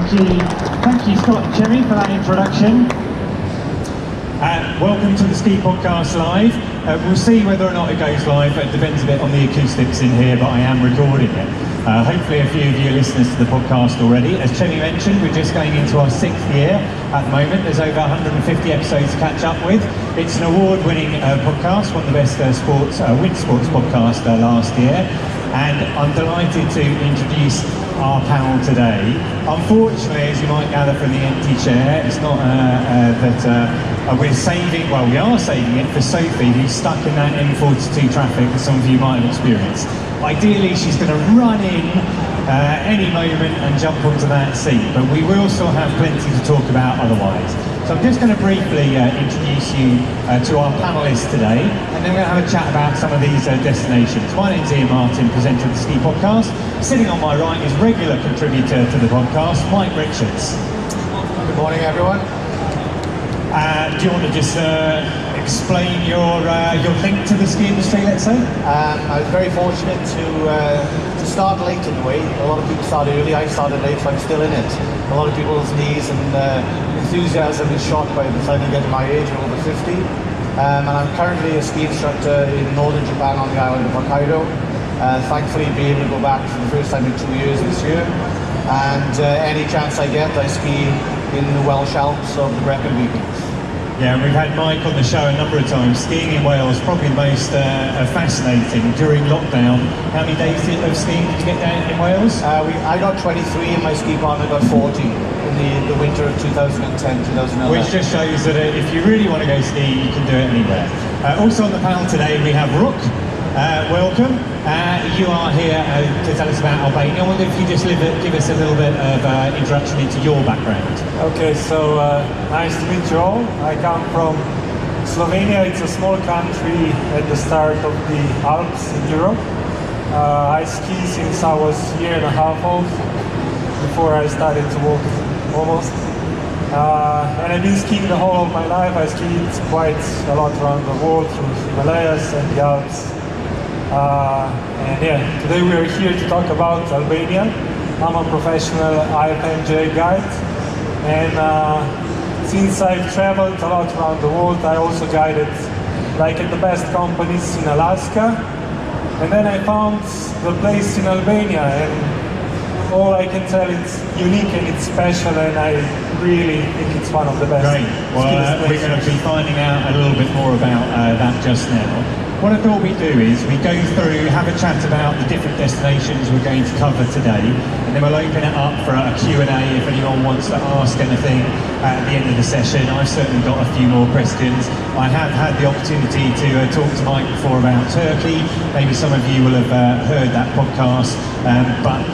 Thank you, Scott and Jimmy, for that introduction. Welcome to the Ski Podcast Live. We'll see whether or not it goes live. It depends a bit on the acoustics in here, but I am recording it. Hopefully a few of you are listeners to the podcast already. As Jimmy mentioned, we're just going into our 6th year at the moment. There's over 150 episodes to catch up with. It's an award-winning podcast, one of the best winter sports podcasts last year. And I'm delighted to introduce our panel today. Unfortunately, as you might gather from the empty chair, it's not that we are saving it for Sophie, who's stuck in that M42 traffic that some of you might have experienced. Ideally, she's going to run in any moment and jump onto that seat, but we will still have plenty to talk about otherwise. So I'm just going to briefly introduce you to our panellists today, and then we're going to have a chat about some of these destinations. My name's Ian Martin, presenter of the Ski Podcast. Sitting on my right is regular contributor to the podcast, Mike Richards. Good morning, everyone. Do you want to just explain your link to the ski industry, let's say? I was very fortunate to start late in the way. A lot of people start early, I started late, so I'm still in it. A lot of people's knees and enthusiasm is shot by the time they get to my age, I'm over 50. And I'm currently a ski instructor in northern Japan on the island of Hokkaido. Thankfully, be able to go back for the first time in 2 years this year. And any chance I get, I ski in the Welsh Alps of the Brecon Beacons. Yeah, we've had Mike on the show a number of times. Skiing in Wales, probably the most fascinating during lockdown. How many days of skiing did you get down in Wales? I got 23 and my ski partner got 40 in the winter of 2010, 2011. Which just shows that if you really want to go skiing, you can do it anywhere. Also on the panel today, we have Rook. Welcome. You are here to tell us about Albania. I wonder if you just give us a little bit of introduction into your background. Okay, so nice to meet you all. I come from Slovenia. It's a small country at the start of the Alps in Europe. I ski since I was a year and a half old, before I started to walk almost. And I've been skiing the whole of my life. I skied quite a lot around the world, through the Himalayas and the Alps. And yeah, today we are here to talk about Albania. I'm a professional IFMJ guide, and since I've traveled a lot around the world, I also guided like at the best companies in Alaska, and then I found the place in Albania, and all I can tell, it's unique and it's special, and I really think it's one of the best. Great. Well, we're going to be finding out a little bit more about that just now. What I thought we'd do is we go through, have a chat about the different destinations we're going to cover today, and then we'll open it up for a Q&A if anyone wants to ask anything at the end of the session. I've certainly got a few more questions. I have had the opportunity to talk to Mike before about Turkey. Maybe some of you will have heard that podcast, but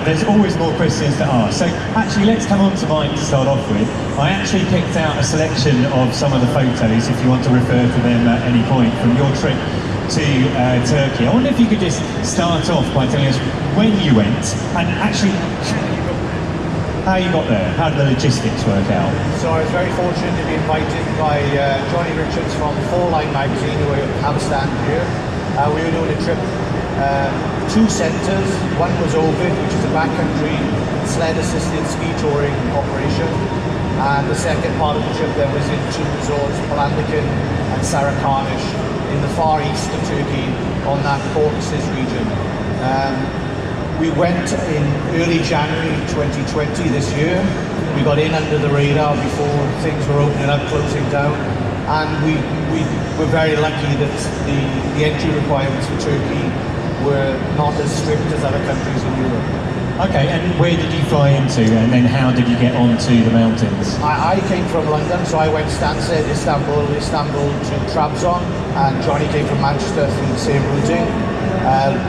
there's always more questions to ask. So actually, let's come on to Mike to start off with. I actually picked out a selection of some of the photos, if you want to refer to them at any point, from your trip to Turkey. I wonder if you could just start off by telling us when you went, and actually how you got there, how did the logistics work out? So I was very fortunate to be invited by Johnny Richards from Four Line magazine, who have a stand here. We were doing a trip, two centres. One was Ovid, which is a backcountry sled-assisted ski touring operation. And the second part of the trip then was in two resorts, Palandakon and Sarıkamış, in the far east of Turkey, on that Caucasus region. We went in early January 2020 this year. We got in under the radar before things were opening up, closing down. And we were very lucky that the entry requirements for Turkey were not as strict as other countries in Europe. Okay, and where did you fly into, and then how did you get onto the mountains? I came from London, so I went Stansted, Istanbul to Trabzon, and Johnny came from Manchester through the same routing.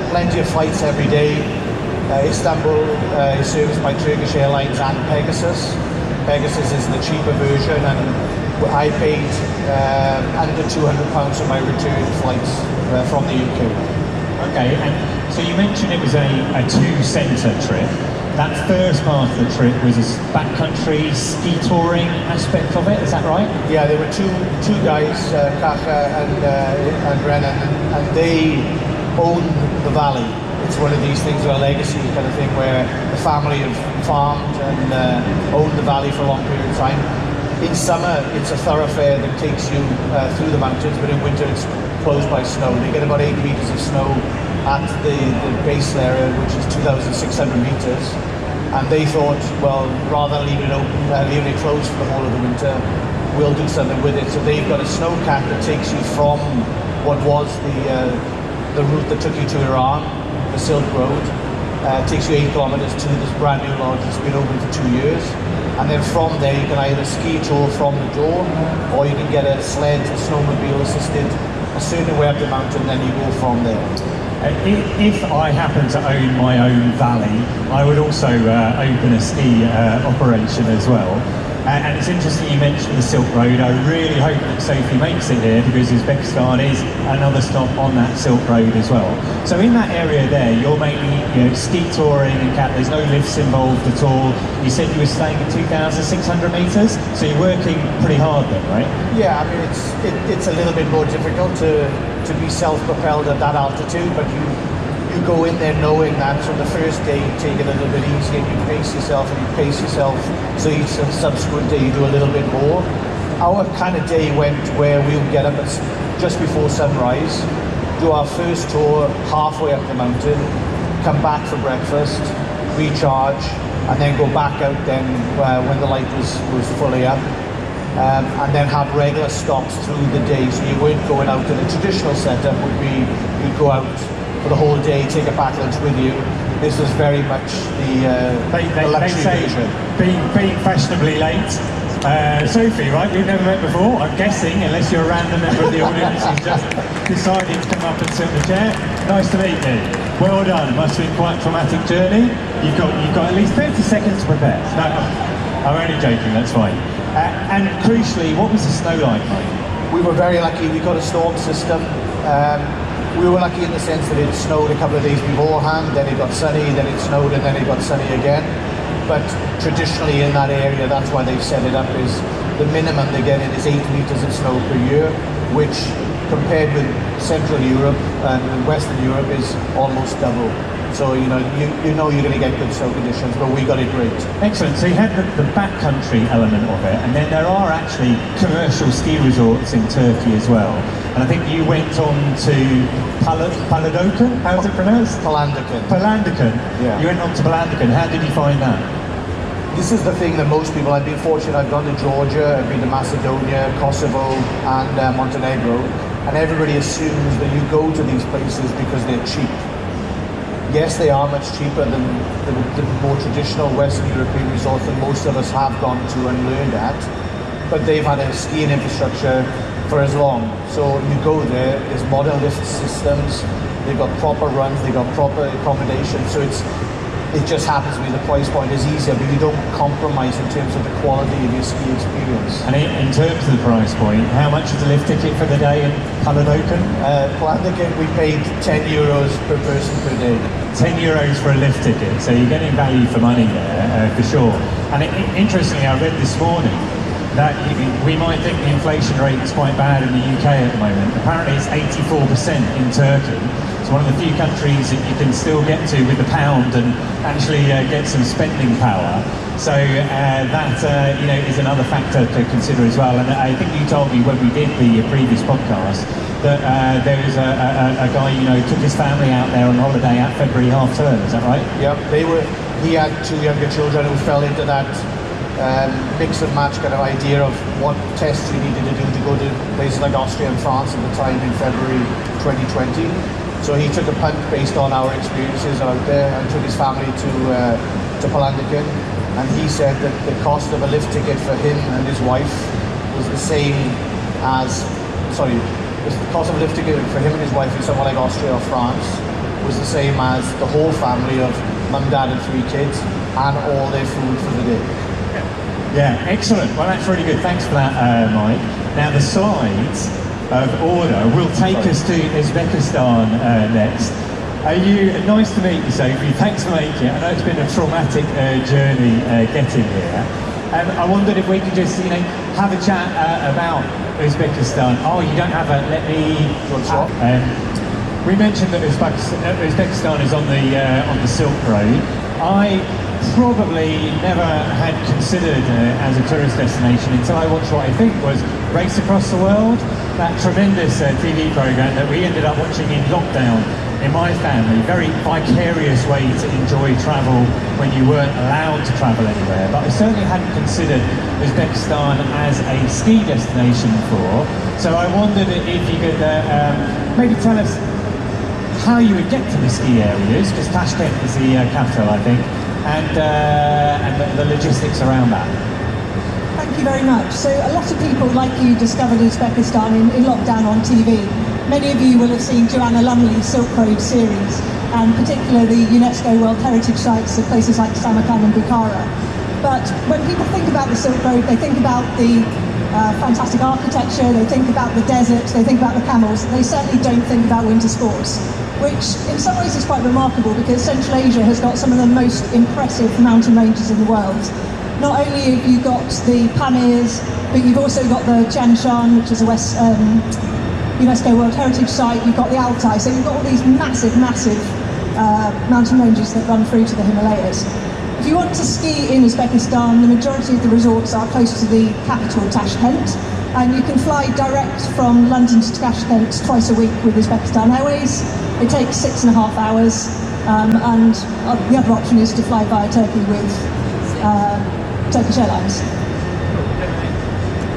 Plenty of flights every day. Istanbul is serviced by Turkish Airlines and Pegasus. Pegasus is the cheaper version, and I paid under £200 for my return flights from the UK. Okay, and so you mentioned it was a two-centre trip. That first part of the trip was a backcountry ski touring aspect of it, is that right? Yeah, there were two guys, Kacha and Brennan, and they own the valley. it's one of these things, a legacy kind of thing, where the family have farmed and owned the valley for a long period of time. In summer, it's a thoroughfare that takes you through the mountains, but in winter it's closed by snow. They get about 8 meters of snow at the base area, which is 2,600 meters. And they thought, well, rather than leaving it open, leaving it closed for the whole of the winter, we'll do something with it. So they've got a snowcat that takes you from what was the route that took you to Iran, the Silk Road. Takes you 8 kilometers to this brand new lodge that's been open for 2 years. And then from there you can either ski tour from the door, or you can get a sled, a snowmobile assisted, a certain way up the mountain, then you go from there. If I happen to own my own valley, I would also open a ski operation as well. And it's interesting you mentioned the Silk Road. I really hope that Sophie makes it here, because Uzbekistan is another stop on that Silk Road as well. So in that area there, you're mainly ski touring and there's no lifts involved at all. You said you were staying at 2,600 meters, so you're working pretty hard then, right? Yeah, I mean it's a little bit more difficult to be self-propelled at that altitude, but you go in there knowing that. So the first day you take it a little bit easy and you pace yourself so each subsequent day you do a little bit more. Our kind of day went where we would get up at just before sunrise, do our first tour halfway up the mountain, come back for breakfast, recharge, and then go back out then when the light was fully up. And then have regular stops through the day, so you weren't going out. And the traditional setup would be you'd go out for the whole day, take a pack lunch with you. This was very much the luxury version. Being fashionably late. Sophie, right? We've never met before. I'm guessing, unless you're a random member of the audience who's just decided to come up and sit in the chair. Nice to meet you. Well done. It must have been quite a traumatic journey. You've got at least 30 seconds to prepare. No, I'm only joking. That's fine. And crucially, what was the snow like, mate? We were very lucky. We got a storm system. We were lucky in the sense that it snowed a couple of days beforehand, then it got sunny, then it snowed, and then it got sunny again. But traditionally in that area, that's why they've set it up, is the minimum they're getting is 8 meters of snow per year, which compared with Central Europe and Western Europe is almost double. So you know you're going to get good snow conditions, but we got it great. Excellent. So you had the backcountry element of it, and then there are actually commercial ski resorts in Turkey as well. And I think you went on to Palandöken. How's it pronounced? Palandöken. Palandöken. Yeah. You went on to Palandöken. How did you find that? This is the thing that most people. I've been fortunate. I've gone to Georgia, I've been to Macedonia, Kosovo, and Montenegro, and everybody assumes that you go to these places because they're cheap. Yes, they are much cheaper than the more traditional Western European resorts that most of us have gone to and learned at, but they've had a skiing infrastructure for as long. So you go there, there's modern lift systems, they've got proper runs, they've got proper accommodation, so it just happens to be the price point is easier, but you don't compromise in terms of the quality of your ski experience. And in terms of the price point, how much is the lift ticket for the day in Palandöken? Palandöken, we paid €10 per person per day. €10 for a lift ticket, so you're getting value for money there, for sure. And interestingly, I read this morning that we might think the inflation rate is quite bad in the UK at the moment. Apparently it's 84% in Turkey. It's one of the few countries that you can still get to with the pound and actually get some spending power. So that is another factor to consider as well. And I think you told me when we did the previous podcast that there was a guy took his family out there on holiday at February half term. Is that right? Yep, he had 2 younger children who fell into that mix and match kind of idea of what tests you needed to do to go to places like Austria and France at the time in February 2020. So he took a punt based on our experiences out there and took his family to Palandöken, and he said that the cost of a lift ticket for him and his wife was the same as, the cost of a lift ticket for him and his wife in somewhere like Austria or France was the same as the whole family of mum, dad and 3 kids and all their food for the day. Yeah, excellent. Well, that's really good. Thanks for that, Mike. Now, the slides of order will take us to Uzbekistan next. Nice to meet you, Sophie. Thanks for making it. I know it's been a traumatic journey getting here. I wondered if we could just, have a chat about Uzbekistan. Oh, you don't have a, let me... We mentioned that Uzbekistan is on the Silk Road. I probably never had considered as a tourist destination until I watched what I think was Race Across the World, that tremendous TV program that we ended up watching in lockdown in my family. Very vicarious way to enjoy travel when you weren't allowed to travel anywhere. But I certainly hadn't considered Uzbekistan as a ski destination before. So I wondered if you could maybe tell us how you would get to the ski areas, because Tashkent is the capital, I think, and the logistics around that. Thank you very much. So a lot of people, like you, discovered Uzbekistan in lockdown on TV. Many of you will have seen Joanna Lumley's Silk Road series, and particularly the UNESCO World Heritage Sites of places like Samarkand and Bukhara. But when people think about the Silk Road, they think about the fantastic architecture, they think about the desert, they think about the camels. They certainly don't think about winter sports, which in some ways is quite remarkable because Central Asia has got some of the most impressive mountain ranges in the world. Not only have you got the Pamirs, but you've also got the Tian Shan, which is a UNESCO World Heritage Site. You've got the Altai, so you've got all these massive mountain ranges that run through to the Himalayas. If you want to ski in Uzbekistan, the majority of the resorts are close to the capital, Tashkent, and you can fly direct from London to Tashkent twice a week with Uzbekistan Airways. It takes 6.5 hours, and the other option is to fly via Turkey with Turkish Airlines.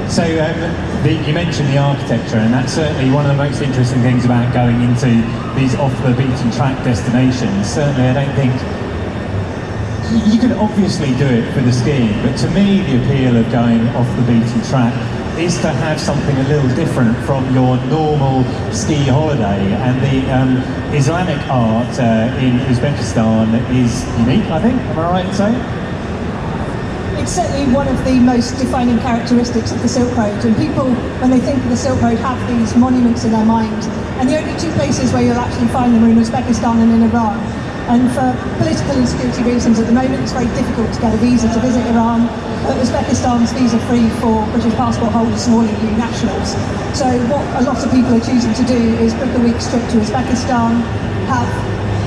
So you mentioned the architecture, and that's certainly one of the most interesting things about going into these off-the-beaten-track destinations. Certainly, I don't think you could obviously do it for the skiing, but to me, the appeal of going off the beaten track is to have something a little different from your normal ski holiday. And the Islamic art in Uzbekistan is unique, I think. Am I right in saying? It's certainly one of the most defining characteristics of the Silk Road, and people, when they think of the Silk Road, have these monuments in their mind, and the only two places where you'll actually find them are in Uzbekistan and in Iran. And for political and security reasons at the moment it's very difficult to get a visa to visit Iran, but Uzbekistan's visa-free for British passport holders and all EU nationals. So what a lot of people are choosing to do is book a week's trip to Uzbekistan, have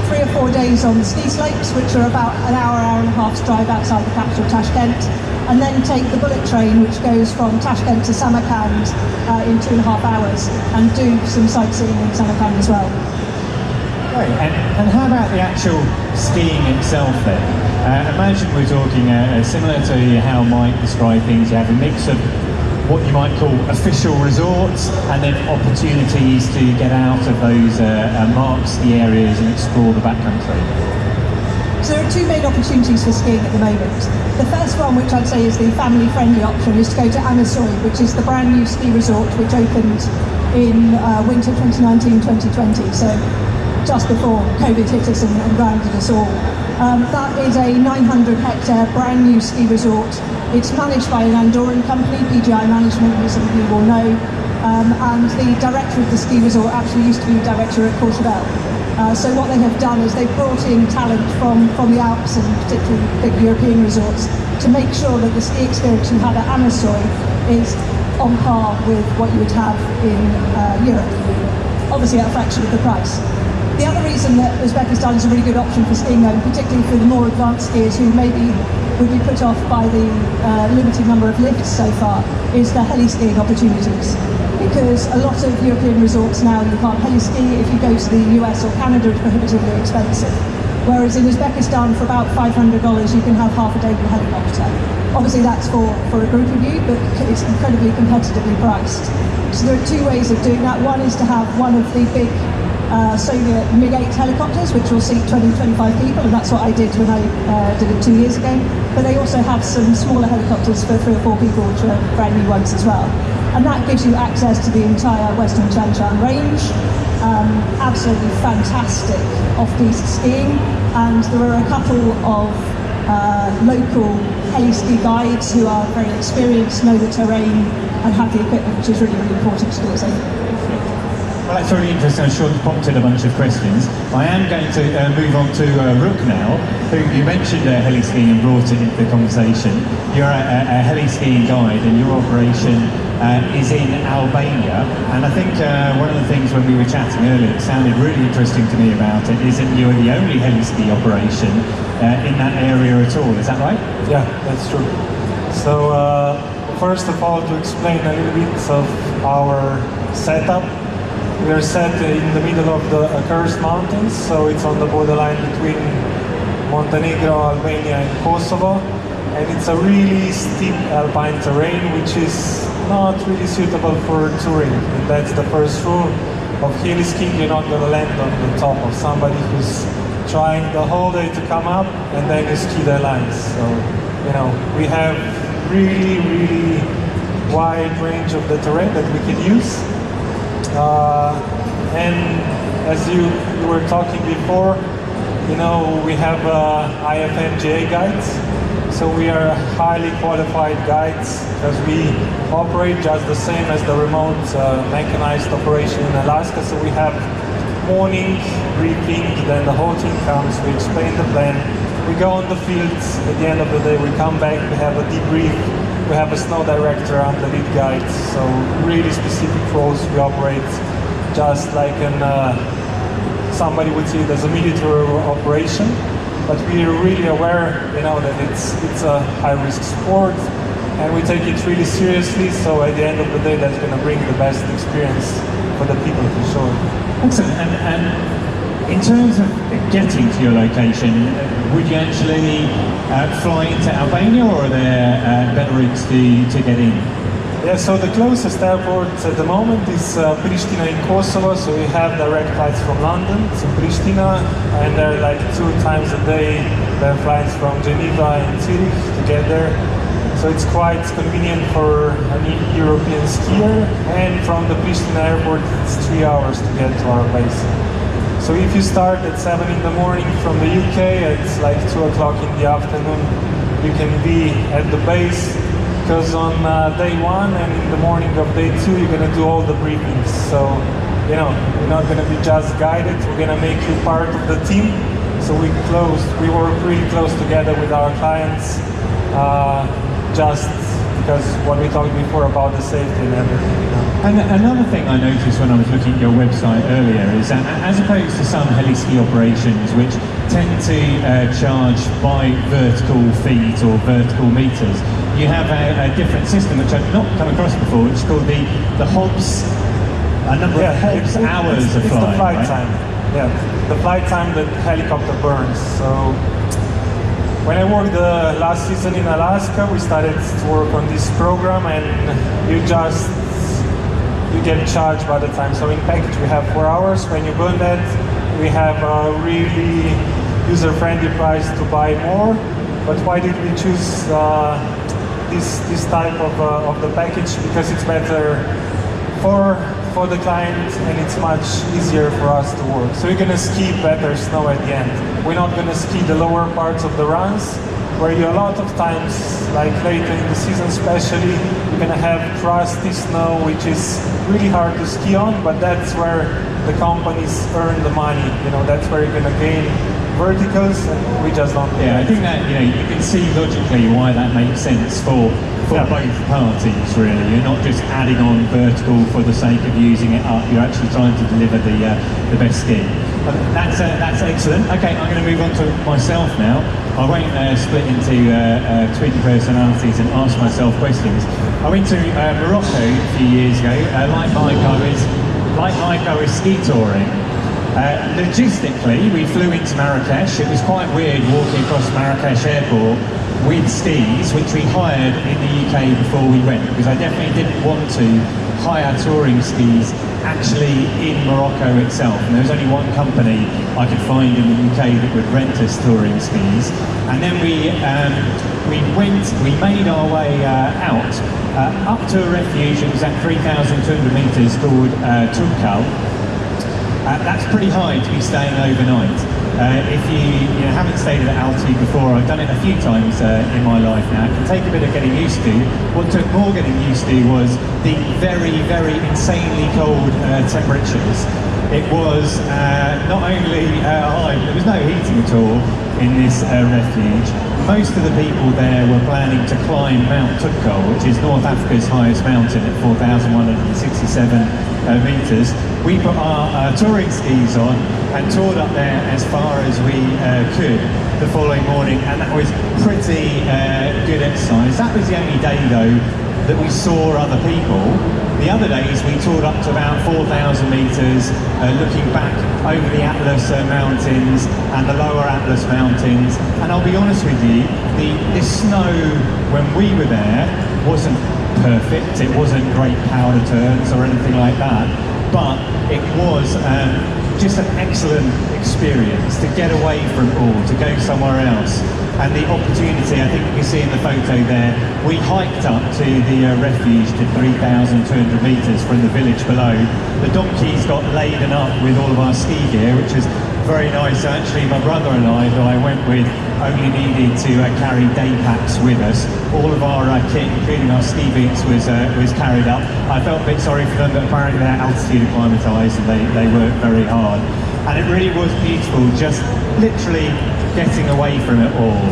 3 or 4 days on the ski slopes, which are about an hour and a half's drive outside the capital, Tashkent, and then take the bullet train, which goes from Tashkent to Samarkand in 2.5 hours, and do some sightseeing in Samarkand as well. Great. And how about the actual skiing itself then? Imagine we're talking similar to how Mike described things. You have a mix of what you might call official resorts and then opportunities to get out of those marked ski areas and explore the backcountry. So there are two main opportunities for skiing at the moment. The first one, which I'd say is the family-friendly option, is to go to Anasoy, which is the brand new ski resort which opened in winter 2019-2020. So just before COVID hit us and grounded us all. That is a 900-hectare brand new ski resort. It's managed by an Andorran company, PGI Management, who some of you will know, and the director of the ski resort actually used to be director at Courchevel. So what they have done is they've brought in talent from the Alps and particularly big European resorts to make sure that the ski experience you have at Anasoy is on par with what you would have in Europe, obviously at a fraction of the price. The other reason that Uzbekistan is a really good option for skiing, though, particularly for the more advanced skiers who maybe would be put off by the limited number of lifts so far, is the heli-skiing opportunities. Because a lot of European resorts now, you can't heli-ski. If you go to the US or Canada, it's prohibitively expensive. Whereas in Uzbekistan, for about $500, you can have half a day with a helicopter. Obviously that's for a group of you, but it's incredibly competitively priced. So there are two ways of doing that. One is to have one of the big Soviet MiG-8 helicopters, which will seat 20-25 people, and that's what I did when I did it 2 years ago. But they also have some smaller helicopters for 3 or 4 people, which are brand new ones as well. And that gives you access to the entire Western Tian Shan range. Absolutely fantastic off-piste skiing, and there are a couple of local heli-ski guides who are very experienced, know the terrain, and have the equipment, which is really, really important to do it safely. Well, that's really interesting. I'm sure it's prompted a bunch of questions. I am going to move on to Rook now, who you mentioned heli-skiing and brought it into the conversation. You're a heli-skiing guide, and your operation is in Albania. And I think one of the things when we were chatting earlier, it sounded really interesting to me about it, is that you are the only heli-ski operation in that area at all. Is that right? Yeah, that's true. So first of all, to explain a little bit of our setup, we are set in the middle of the accursed mountains, so it's on the borderline between Montenegro, Albania and Kosovo, and it's a really steep alpine terrain which is not really suitable for touring. And that's the first rule of heli skiing. You're not going to land on the top of somebody who's trying the whole day to come up and then you ski their lines. So, you know, we have really wide range of the terrain that we can use. And as you were talking before, you know, we have IFMGA guides. So we are highly qualified guides because we operate just the same as the remote mechanized operation in Alaska. So we have morning briefing, then the whole team comes, we explain the plan, we go on the fields, at the end of the day we come back, we have a debrief, we have a snow director and the lead guides. So really specific roles we operate just like somebody would see it as a military operation. But we are really aware, you know, that it's a high-risk sport, and we take it really seriously. So at the end of the day, that's going to bring the best experience for the people, for sure. Excellent. And in terms of getting to your location, would you actually fly into Albania, or are there better routes to get in? Yeah, so the closest airport at the moment is Pristina in Kosovo, so we have direct flights from London to Pristina, and there are like 2 times a day there are flights from Geneva and Zurich to get there. So it's quite convenient for an European skier, and from the Pristina airport it's 3 hours to get to our base. So if you start at 7 in the morning from the UK, it's like 2 o'clock in the afternoon, you can be at the base. Because on day 1 and in the morning of day 2, you're going to do all the briefings. So, you know, you're not going to be just guided, we're going to make you part of the team. So we work really close together with our clients, just because what we talked before about the safety and everything. You know? And another thing I noticed when I was looking at your website earlier is that as opposed to some heli-ski operations which tend to charge by vertical feet or vertical meters, you have a different system which I've not come across before, which is called the HOBS, a number of HOBS hours of flight. It's the flight right? time. Yeah, the flight time that helicopter burns. So when I worked the last season in Alaska, we started to work on this program, and you get charged by the time. So in package we have 4 hours. When you burn that, we have a really user-friendly price to buy more. But why did we choose this type of the package? Because it's better for the client, and it's much easier for us to work. So we're gonna ski better snow at the end. We're not gonna ski the lower parts of the runs, where you a lot of times, like later in the season especially, you're gonna have crusty snow, which is really hard to ski on, but that's where the companies earn the money. You know, that's where you're gonna gain verticals, and we just don't. Yeah, I think that, you know, you can see logically why that makes sense for both parties, really. You're not just adding on vertical for the sake of using it up, you're actually trying to deliver the best ski. That's excellent. Okay, I'm going to move on to myself now. I won't split into twin personalities and ask myself questions. I went to Morocco a few years ago. Like Mike, I was ski touring. Logistically, we flew into Marrakesh. It was quite weird walking across Marrakesh airport with skis, which we hired in the UK before we went, because I definitely didn't want to hire touring skis actually in Morocco itself. And there was only one company I could find in the UK that would rent us touring skis. And then we made our way out up to a refuge. It was at 3,200 meters called Toubkal. That's pretty high to be staying overnight. If you haven't stayed at altitude before, I've done it a few times in my life now. It can take a bit of getting used to. What took more getting used to was the very, very insanely cold temperatures. It was not only high, there was no heating at all in this refuge. most of the people there were planning to climb Mount Toubkal, which is North Africa's highest mountain at 4,167 metres. We put our touring skis on and toured up there as far as we could the following morning, and that was pretty good exercise. That was the only day though that we saw other people. The other days we toured up to about 4,000 metres, looking back over the Atlas Mountains and the lower Atlas Mountains. And I'll be honest with you, the snow when we were there wasn't perfect. It wasn't great powder turns or anything like that, but it was just an excellent experience to get away from all, to go somewhere else. And the opportunity, I think you can see in the photo there, we hiked up to the refuge to 3,200 metres from the village below. The donkeys got laden up with all of our ski gear, which was very nice. Actually, my brother and I, who I went with, only needed to carry day packs with us. All of our kit, including our ski boots, was carried up. I felt a bit sorry for them, but apparently they're altitude acclimatised and they worked very hard. And it really was beautiful, just literally getting away from it all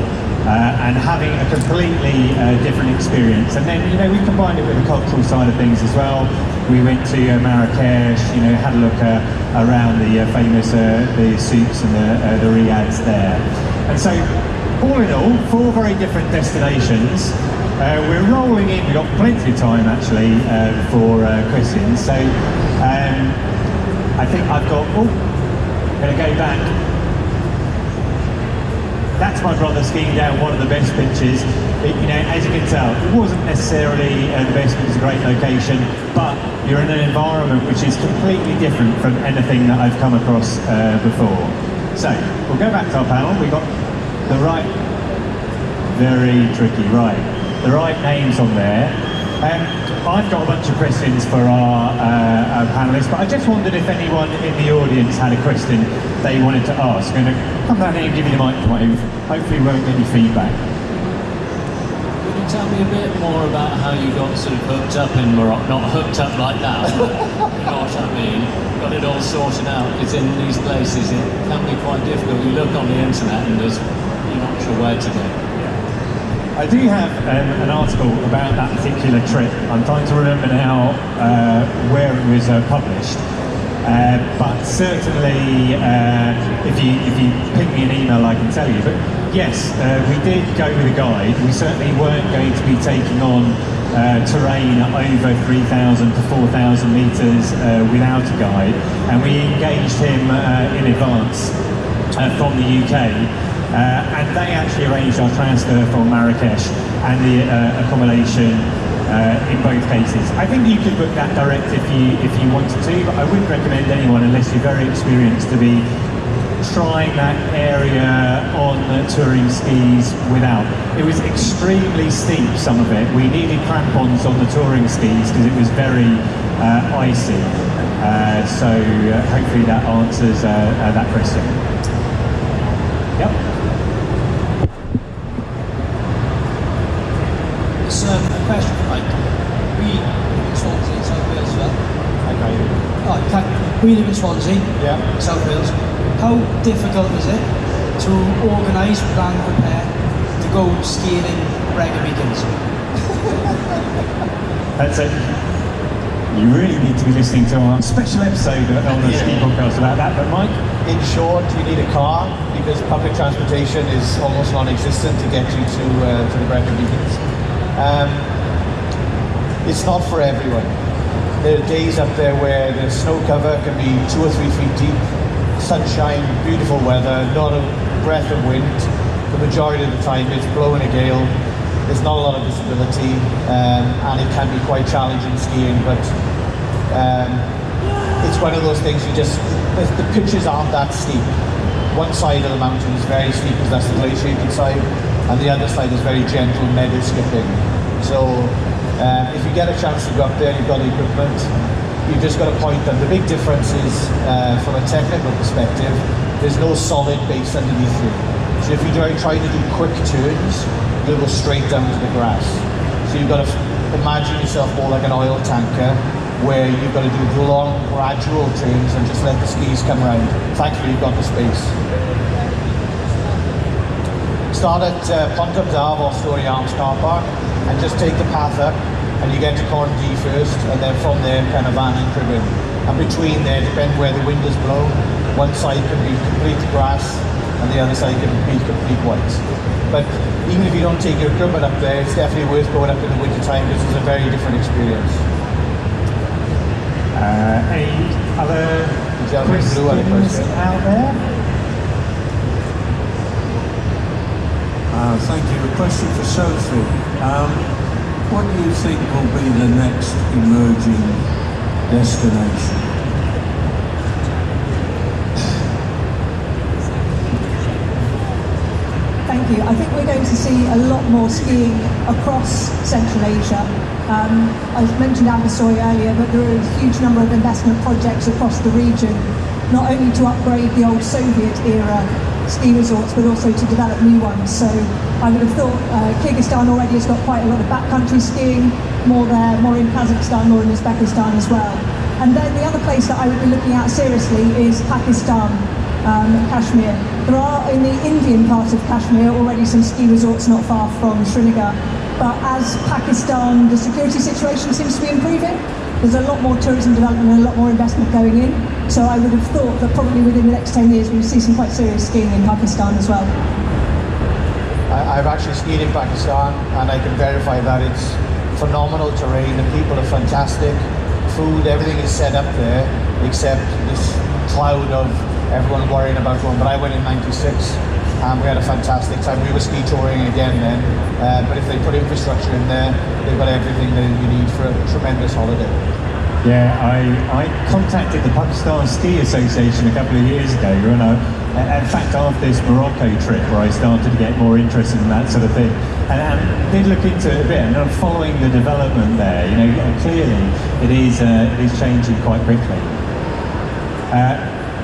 and having a completely different experience. And then, we combined it with the cultural side of things as well. We went to Marrakesh, had a look around the famous the souks and the riads there. And so, all in all, 4 very different destinations. We're rolling in, we've got plenty of time actually for questions. So, I think I've got, I'm going to go back. That's my brother skiing down one of the best pitches. As you can tell, it wasn't necessarily the best, it was a great location, but you're in an environment which is completely different from anything that I've come across before. So, we'll go back to our panel. We've got the right, very tricky, right, the right names on there. I've got a bunch of questions for our panellists, but I just wondered if anyone in the audience had a question they wanted to ask. I'm going to come down here and give you the microphone. Hopefully we won't get any feedback. Could you tell me a bit more about how you got sort of hooked up in Morocco? Not hooked up like that, but you know what I mean? Got it all sorted out. It's in these places, it can be quite difficult. You look on the internet and you're not sure where to go. I do have an article about that particular trip. I'm trying to remember now where it was published. But certainly, if you ping me an email, I can tell you. But yes, we did go with a guide. We certainly weren't going to be taking on terrain at over 3,000 to 4,000 metres without a guide. And we engaged him in advance from the UK. And they actually arranged our transfer from Marrakesh and the accommodation in both cases. I think you could book that direct if you wanted to, but I wouldn't recommend anyone, unless you're very experienced, to be trying that area on touring skis without. It was extremely steep, some of it. We needed crampons on the touring skis because it was very icy. So hopefully that answers that question. Yep. A question for Mike. We live in Swansea, South Wales as well. Okay. Oh, we live in Swansea, Yeah. South Wales. How difficult is it to organise, plan, prepare to go skiing in Brecon Beacons? That's it. You really need to be listening to our special episode on the ski podcast about that. But Mike? In short, you need a car because public transportation is almost non-existent to get you to the Brecon Beacons. It's not for everyone. There are days up there where the snow cover can be 2 or 3 feet deep, sunshine, beautiful weather, not a breath of wind. The majority of the time it's blowing a gale. There's not a lot of visibility, and it can be quite challenging skiing, but it's one of those things the pitches aren't that steep. One side of the mountain is very steep because that's the glaciated side, and the other side is very gentle meadow skipping. So if you get a chance to go up there and you've got the equipment, you've just got to point them. The big difference is, from a technical perspective, there's no solid base underneath you. So if you try to do quick turns, you'll go straight down to the grass. So you've got to imagine yourself more like an oil tanker, where you've got to do long, gradual turns and just let the skis come around. Thankfully, you've got the space. start at Pontum's Arv or Story Arms car park and just take the path up and you get to Corn D first, and then from there kind of van and crib in. And between there, depending where the wind is blowing, one side can be complete grass and the other side can be complete white. But even if you don't take your equipment up there, it's definitely worth going up in the winter time because it's a very different experience. Any other questions out there? Thank you. A question for Sophie. What do you think will be the next emerging destination? Thank you. I think we're going to see a lot more skiing across Central Asia. I mentioned Abasoy earlier, but there are a huge number of investment projects across the region, not only to upgrade the old Soviet era ski resorts, but also to develop new ones. So I would have thought Kyrgyzstan already has got quite a lot of backcountry skiing, more there, more in Kazakhstan, more in Uzbekistan as well. And then the other place that I would be looking at seriously is Pakistan, Kashmir. There are in the Indian part of Kashmir already some ski resorts not far from Srinagar. But as Pakistan, the security situation seems to be improving, there's a lot more tourism development and a lot more investment going in. So I would have thought that probably within the next 10 years we would see some quite serious skiing in Pakistan as well. I've actually skied in Pakistan and I can verify that it's phenomenal terrain, the people are fantastic, food, everything is set up there except this cloud of everyone worrying about going. But I went in '96 and we had a fantastic time. We were ski touring again then, but if they put infrastructure in there, they've got everything that you need for a tremendous holiday. Yeah, I contacted the Pakistan Ski Association a couple of years ago, and in fact after this Morocco trip where I started to get more interested in that sort of thing, and did look into it a bit, and I'm following the development there. You know, clearly it is changing quite quickly.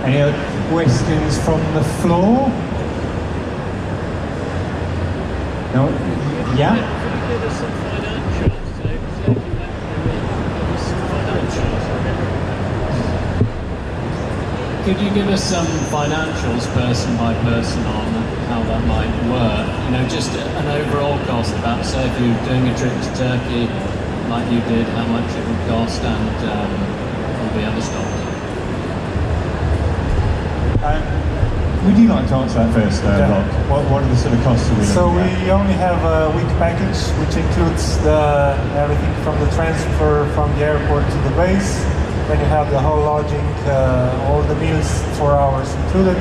Any other questions from the floor? No? Yeah? Could you give us some financials person by person on how that might work? You know, just an overall cost about, say, if you're doing a trip to Turkey like you did, how much it would cost and all the other stuff. Would you like to answer that first, Rob? What are the sort of costs that we're So looking at? we only have a week package, which includes everything from the transfer from the airport to the base. Then you have the whole lodging, all the meals, 4 hours included.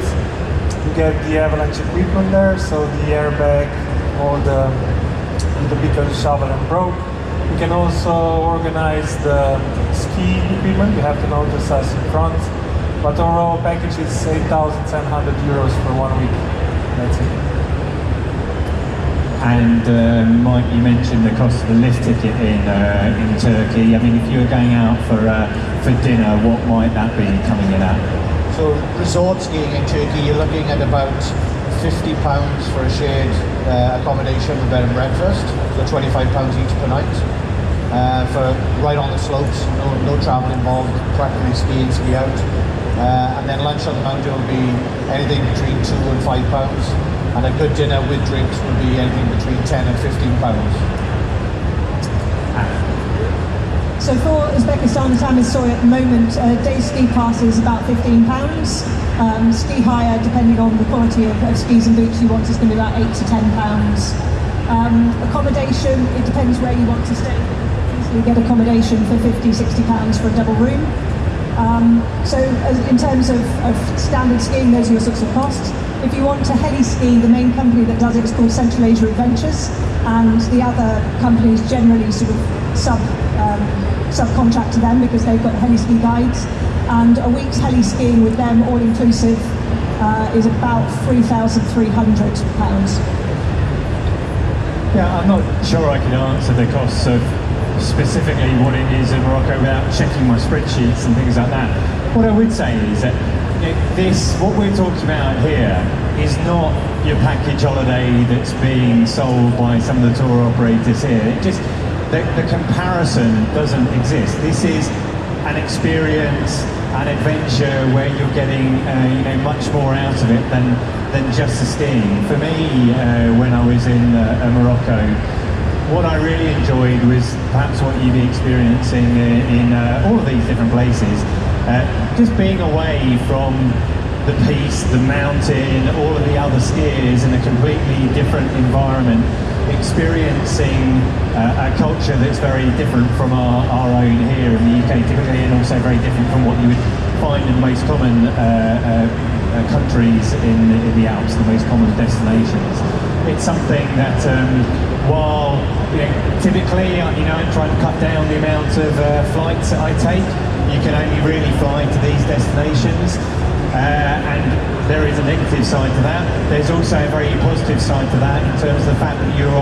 You get the avalanche equipment there, so the airbag, all the beacon, shovel and rope. You can also organize the ski equipment. You have to notice us in front. But overall package is 8,700 euros for 1 week. That's it. And Mike, you mentioned the cost of the lift ticket in Turkey. I mean, if you were going out for dinner, what might that be coming in at? So resort skiing in Turkey, you're looking at about £50 for a shared accommodation with bed and breakfast, so £25 each per night. For right on the slopes, no travel involved, practically ski in, ski out. And then lunch on the mountain will be anything between £2 and £5. And a good dinner with drinks would be anything between £10 and £15. So for Uzbekistan and Tamisoy at the moment, day ski pass is about £15. Ski hire, depending on the quality of skis and boots you want, is going to be about £8 to £10. Accommodation, it depends where you want to stay. You get accommodation for £50, £60 for a double room. So in terms of standard skiing, those are your sorts of costs. If you want to heli ski, the main company that does it is called Central Asia Adventures, and the other companies generally sort of subcontract to them because they've got heli ski guides. And a week's heli skiing with them, all inclusive, is about £3,300. Yeah, I'm not sure I can answer the costs of specifically what it is in Morocco without checking my spreadsheets and things like that. What I would say is that what we're talking about here is not your package holiday that's being sold by some of the tour operators here. The comparison doesn't exist. This is an experience, an adventure where you're getting much more out of it than than just the skiing. For me, when I was in Morocco, what I really enjoyed was perhaps what you'd be experiencing in all of these different places. Just being away from the piste, the mountain, all of the other skiers in a completely different environment, experiencing a culture that's very different from our own here in the UK typically, and also very different from what you would find in the most common countries in the Alps, the most common destinations. It's something that while typically I try to cut down the amount of flights that I take, you can only really fly to these destinations. And there is a negative side to that. There's also a very positive side to that in terms of the fact that you're